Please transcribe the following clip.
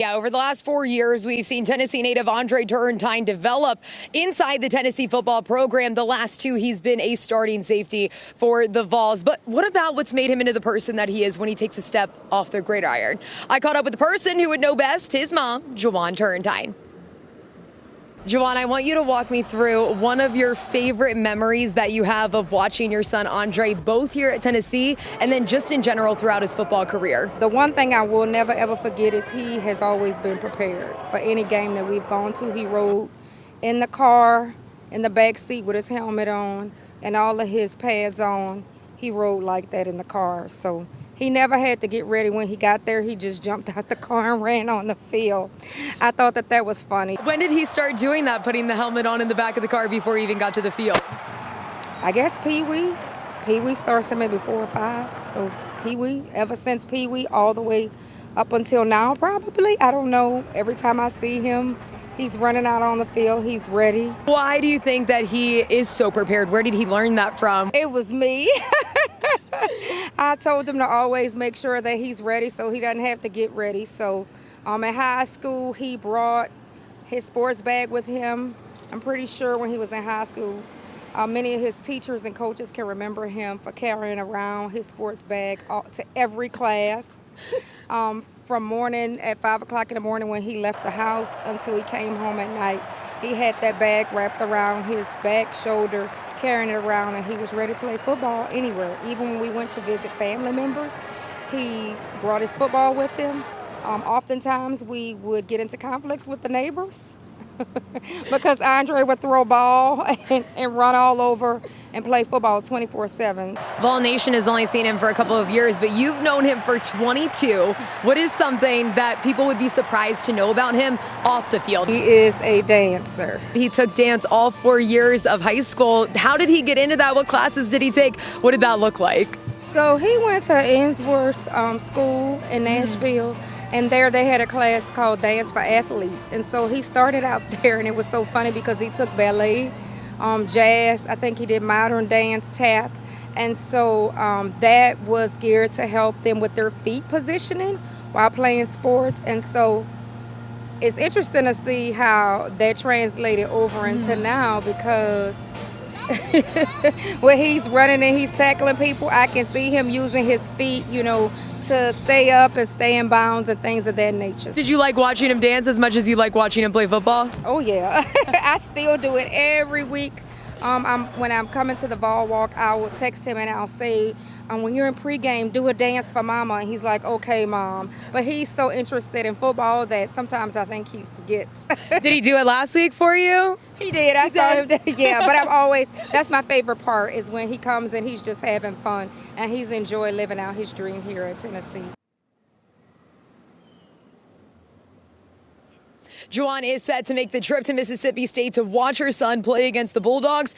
Yeah, over the last 4 years, we've seen Tennessee native JaJaun Turrentine develop inside the Tennessee football program. The last two, he's been a starting safety for the Vols. But what about what's made him into the person that he is when he takes a step off the gridiron? I caught up with the person who would know best, his mom, JaJaun Turrentine. JaJaun, I want you to walk me through one of your favorite memories that you have of watching your son Andre, both here at Tennessee and then just in general throughout his football career. The one thing I will never ever forget is he has always been prepared for any game that we've gone to. He rode in the car, in the back seat with his helmet on and all of his pads on. He rode like that in the car. So he never had to get ready. When he got there, he just jumped out the car and ran on the field. I thought that was funny. When did he start doing that, putting the helmet on in the back of the car before he even got to the field? I guess Pee-wee. Pee-wee starts at maybe 4 or 5. So Pee-wee, ever since Pee-wee, all the way up until now, probably. I don't know. Every time I see him, he's running out on the field. He's ready. Why do you think that he is so prepared? Where did he learn that from? It was me. I told him to always make sure that he's ready so he doesn't have to get ready. So in high school, he brought his sports bag with him. I'm pretty sure when he was in high school, many of his teachers and coaches can remember him for carrying around his sports bag to every class. From morning at 5 o'clock in the morning when he left the house until he came home at night, he had that bag wrapped around his back, shoulder, carrying it around, and he was ready to play football anywhere. Even when we went to visit family members, he brought his football with him. Oftentimes we would get into conflicts with the neighbors because Andre would throw a ball and run all over and play football 24/7. Vol Nation has only seen him for a couple of years, but you've known him for 22. What is something that people would be surprised to know about him off the field? He is a dancer. He took dance all 4 years of high school. How did he get into that? What classes did he take? What did that look like? So he went to Ainsworth School in Nashville. And there they had a class called Dance for Athletes. And so he started out there, and it was so funny because he took ballet, jazz, I think he did modern dance, tap. And so that was geared to help them with their feet positioning while playing sports. And so it's interesting to see how that translated over into now, because when he's running and he's tackling people, I can see him using his feet, to stay up and stay in bounds and things of that nature. Did you like watching him dance as much as you like watching him play football? Oh yeah, I still do it every week. When I'm coming to the ball walk, I will text him and I'll say, when you're in pregame, do a dance for mama. And he's like, okay, mom. But he's so interested in football that sometimes I think he forgets. Did he do it last week for you? He did. I saw him. Yeah, but that's my favorite part, is when he comes and he's just having fun and he's enjoying living out his dream here at Tennessee. JaJaun is set to make the trip to Mississippi State to watch her son play against the Bulldogs.